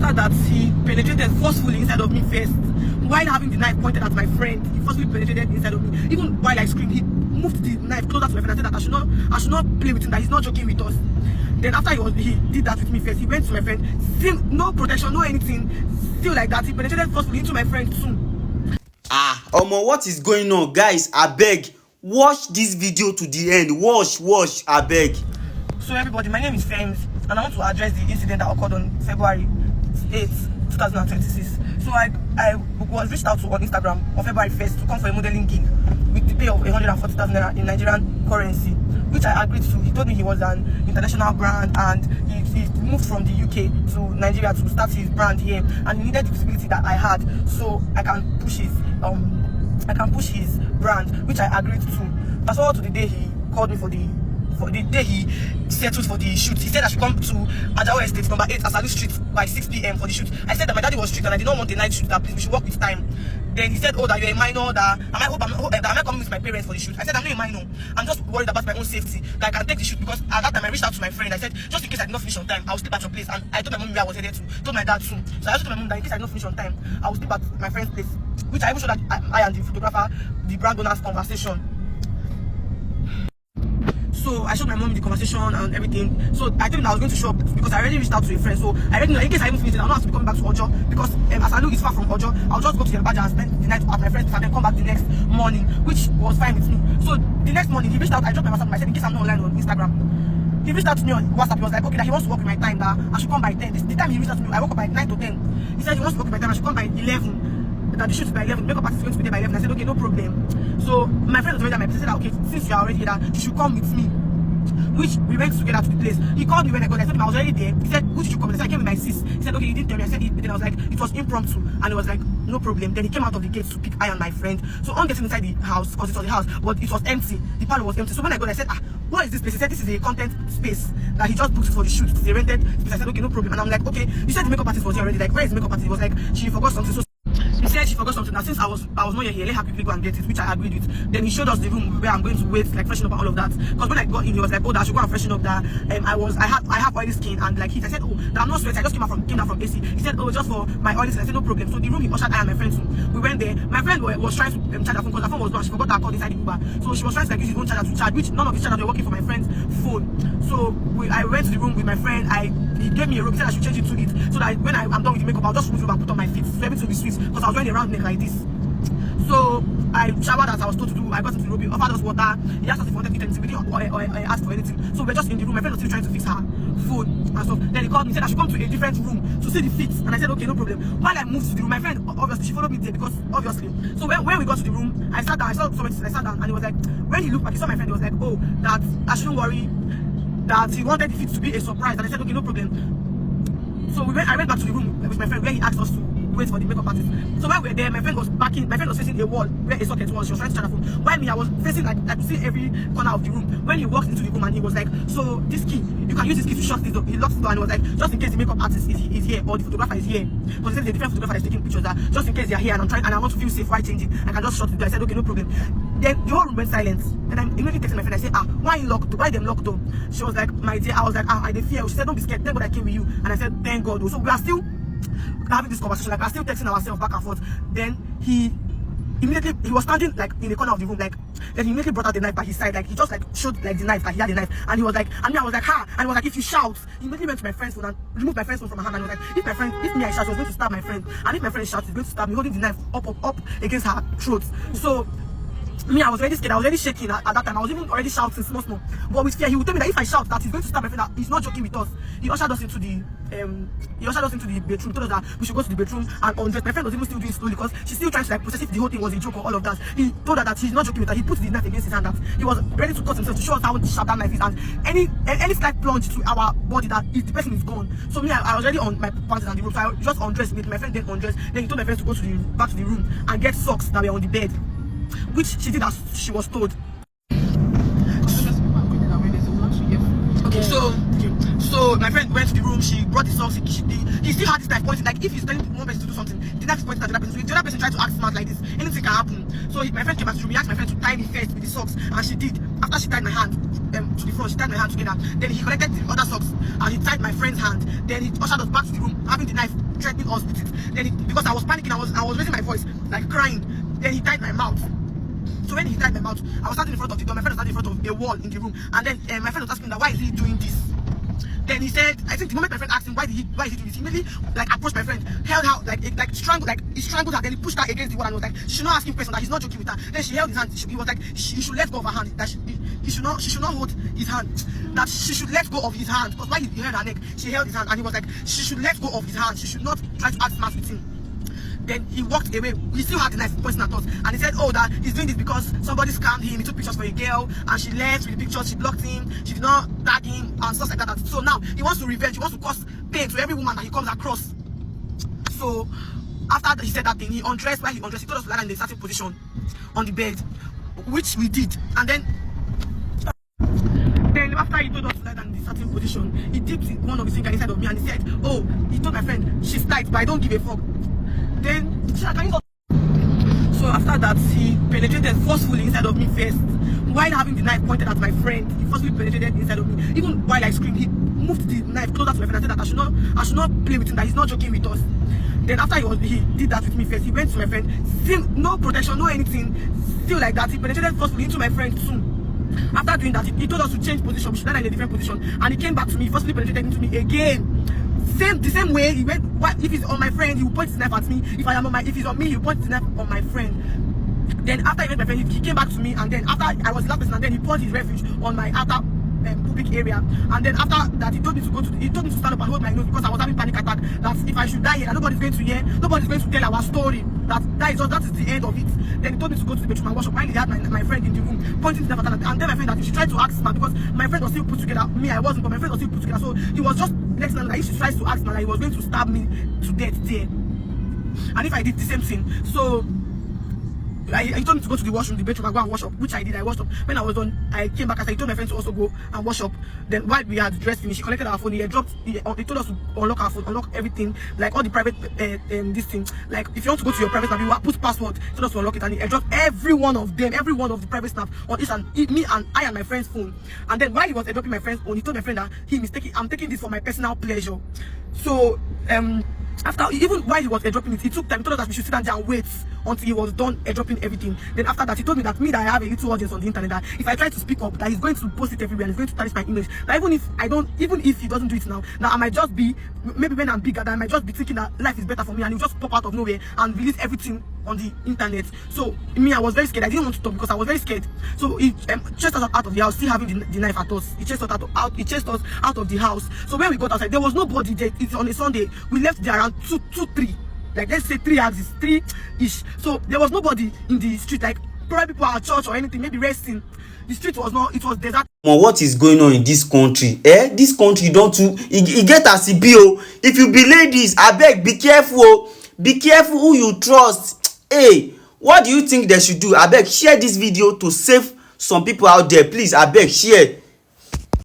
after that, he penetrated forcefully inside of me first. While having the knife pointed at my friend, he forcefully penetrated inside of me. Even while I screamed, he moved the knife closer to my friend and said that I should not play with him, that he's not joking with us. Then after he did that with me first, he went to my friend, still no protection, no anything, still like that. He penetrated forcefully into my friend too. Omo, what is going on, guys? Abeg, watch this video to the end. Watch, abeg. So everybody, my name is Fems, and I want to address the incident that occurred on February 8, 2026. So I was reached out to on Instagram on February 1st to come for a modeling gig with the pay of 140,000 naira in Nigerian currency, which I agreed to. He told me he was an international brand and he moved from the UK to Nigeria to start his brand here, and he needed the visibility that I had so I can push his brand, which I agreed to. Fast forward to the day he called me for the day he settled for the shoot. He said I should come to Ajawa Estate, number 8, Asalu Street by 6 p.m. for the shoot. I said that my daddy was strict and I did not want a night shoot, that please we should work with time. Then he said, oh, that you're a minor, that am I coming with my parents for the shoot? I said, I'm not a minor. I'm just worried about my own safety, that I can take the shoot, because at that time I reached out to my friend. I said, just in case I did not finish on time, I'll sleep at your place. And I told my mom where I was headed to, told my dad too. So I also told my mom that in case I did not finish on time, I will sleep at my friend's place, which I even showed that I and the photographer, the brand owner's conversation. So I showed my mom the conversation and everything. So I told him I was going to show up because I already reached out to a friend. So I already know in case I even finish it, I'll not have to be coming back to Ojo, because as I know it's far from Ojo, I'll just go to Yelbaja and spend the night at my friend's and then come back the next morning, which was fine with me. So the next morning he reached out. I dropped my WhatsApp. I said in case I'm not online on Instagram. He reached out to me on WhatsApp. He was like, okay, that he wants to work with my time, that I should come by 10. The time he reached out to me, I woke up by 9 to 10. He said he wants to work with my time, I should come by 11. That the shoot is by 11, makeup artist is going to be there by 11. I said, okay, no problem. So my friend was already at my place. I said, okay, since you are already here, you should come with me. Which we went together to the place. He called me when I got there. I told him I was already there. He said, who did you come with? I said, I came with my sis. He said, okay, you didn't tell me. I said, then I was like, it was impromptu. And it was like, no problem. Then he came out of the gate to pick I and my friend. So on getting inside the house, because it was the house, but it was empty. The parlor was empty. So when I got there, I said, what is this place? He said, this is a content space that he just booked for the shoot. It's a rented space. I said, okay, no problem. And I'm like, okay, you said the makeup artist was here already. Like, where is the makeup artist? He was like, she forgot something. So he said she forgot something. Now since I was not here, let her quickly go and get it, which I agreed with. Then he showed us the room where I'm going to wait, like freshen up and all of that. Because when I got in, he was like, oh, that I should go and freshen up. That I have oily skin and like heat. I said, oh, that I'm not sweaty. I just came down from AC. He said, oh, just for my oily skin. I said, no problem. So the room he ushered I and my friend to. We went there. My friend was trying to charge her phone because her phone was gone. She forgot her code inside the Uber. So she was trying to like use his own charger to charge, which none of his chargers were working for my friend's phone. So I went to the room with my friend. He gave me a robe. He said I should change it to it, so that when I'm done with the makeup, I'll just remove it and put on my feet. So everything will be sweet, because I was wearing a round neck like this. So I showered as I was told to do. I got into the room, he offered us water. He asked us if we wanted to eat anything. We didn't ask for anything. So we're just in the room. My friend was still trying to fix her food and stuff. Then he called me, said I should come to a different room to see the feet. And I said, okay, no problem. While I moved to the room, my friend, obviously, she followed me there because, obviously. So when we got to the room, I sat down. I saw somebody, I sat down, and he was like, when he looked back, he saw my friend, he was like, oh, that I shouldn't worry, that he wanted the feet to be a surprise. And I said, okay, no problem. So I went back to the room with my friend where he asked us to wait for the makeup artist. So when we were there, my friend was facing a wall where a socket was. She was trying to charge her phone. While me, I was facing like I could see every corner of the room. When he walked into the room and he was like, so this key, you can use this key to shut this door. He locked the door and he was like, just in case the makeup artist is here or the photographer is here. Because he said the different photographer is taking pictures, that just in case they are here and I want to feel safe while changing, I can just shut the door. I said, okay, no problem. Then the whole room went silent. Then I immediately texted my friend. I said, why them locked door? She was like, my dear, I was like, I did fear. She said, don't be scared. Thank God I came with you. And I said, thank God. So we are still having this conversation, like we are still texting ourselves back and forth. Then he was standing like in the corner of the room, like then he immediately brought out the knife by his side, like he just like showed like the knife, like he had the knife, and he was like, and me I was like, ha, and he was like, if you shout, he immediately went to my friend's phone and removed my friend's phone from my hand, and he was like, if me I shout, he was going to stab my friend, and if my friend shouts, he's going to stab me, holding the knife up against her throat. So me, I was already scared. I was already shaking at that time. I was even already shouting small. But with fear, he would tell me that if I shout, that he's going to stab my friend. That he's not joking with us. He ushered us into the bedroom. Told us that we should go to the bedroom and undress. My friend was even still doing it slowly because she's still trying to like process if the whole thing was a joke or all of that. He told her that he's not joking with her. He put the knife against his hand, that he was ready to cut himself to show us how sharp that knife is, and any slight plunge to our body, that if the person is gone. So me, I was already on my panties and the room, so I just undressed me. My friend then undressed. Then he told my friends to go to back to the room and get socks that were on the bed, which she did as she was told. Okay, so my friend went to the room, she brought the socks, he still had this knife pointing, like if he's telling one person to do something, the knife is pointing at the other person. So if the other person tried to act smart like this, anything can happen. So my friend came back to the room, he asked my friend to tie me first with the socks, and she did. After she tied my hand to the front, she tied my hand together. Then he collected the other socks and he tied my friend's hand. Then he ushered us back to the room, having the knife letting us put it. Then because I was panicking, I was raising my voice, like crying. Then he tied my mouth. So when he tied my mouth, I was standing in front of the door. My friend was standing in front of a wall in the room, and then my friend was asking that why is he doing this. Then he said, I think the moment my friend asked him why is he doing this, he immediately like approached my friend, held her he strangled her, then he pushed her against the wall and was like, she should not ask him question, that he's not joking with her. Then she held his hand. He was like, he should let go of her hand, that she should not hold his hand, that she should let go of his hand, because while he held her neck, she held his hand, and he was like, she should let go of his hand, she should not try to act smart with him. Then he walked away. We still had the knife pointing at us, and he said, oh, that he's doing this because somebody scammed him. He took pictures for a girl, and she left with the pictures. She blocked him. She did not tag him, and stuff like that. So now he wants to revenge. He wants to cause pain to every woman that he comes across. So after he said that thing, he undressed. While he undressed, he told us to lie in a certain position on the bed, which we did. And then after he told us to lie down in a certain position, he dipped one of his fingers inside of me, and he said, oh, he told my friend she's tight, but I don't give a fuck. Then so after that, he penetrated forcefully inside of me first, while having the knife pointed at my friend. He forcefully penetrated inside of me. Even while I screamed, he moved the knife closer to my friend and said that I should not play with him, that he's not joking with us. Then after he did that with me first, he went to my friend, still no protection, no anything, still like that. He penetrated forcefully into my friend too. After doing that, he told us to change position. We should lie in a different position, and he came back to me, forcefully penetrated into me again. The same way he went. If he's on my friend, he will point his knife at me. If he's on me, he will point his knife on my friend. Then after he met my friend, he came back to me, and then after I was the last person, and then he poured his refuge on my outer pubic area. And then after that, he told me to stand up and hold my nose, because I was having panic attack. That if I should die here, nobody's going to hear, nobody's going to tell our story. That is the end of it. Then he told me to go to the bedroom and wash up, while he had my friend in the room pointing his knife at her. And then my friend that she tried to act smart, because my friend was still put together. Me, I wasn't, but my friend was still put together. So he was just letting her know that if she tries to act smart, he was going to stab me to death there. And if I did the same thing, so he told me to go to the washroom, the bedroom, and go and wash up, which I did. I washed up. When I was done, I came back. He told my friend to also go and wash up. Then while we had dressed finished, he collected our phone. He told us to unlock our phone, unlock everything, like all the private this thing. Like if you want to go to your private snap, you put password. He told us to unlock it, and he dropped every one of the private snap on me and my friend's phone. And then while he was dropping my friend's phone, he told my friend that I'm taking this for my personal pleasure. So after, even while he was airdropping it, he took time. He told us that we should sit down there and wait until he was done airdropping everything. Then after that, he told me that I have a little audience on the internet, that if I try to speak up, that he's going to post it everywhere and he's going to tarnish my image. That even if he doesn't do it now I might just be, maybe when I'm bigger, that I might just be thinking that life is better for me, and he'll just pop out of nowhere and release everything on the internet. So me, I was very scared. I didn't want to talk because I was very scared. So he chased us out of the house, still having the knife at us. He chased us out of the house. So when we got outside, there was nobody there. It's on a Sunday. We left there around 2-3, like let's say 3 hours, 3-ish. So there was nobody in the street, like probably people at church or anything, maybe resting. The street was not, it was desert. What is going on in this country? This country don't too, it get as e be o. If you be ladies, abeg be careful o. Be careful who you trust. Hey, what do you think they should do? Abeg share this video to save some people out there. Please, abeg share.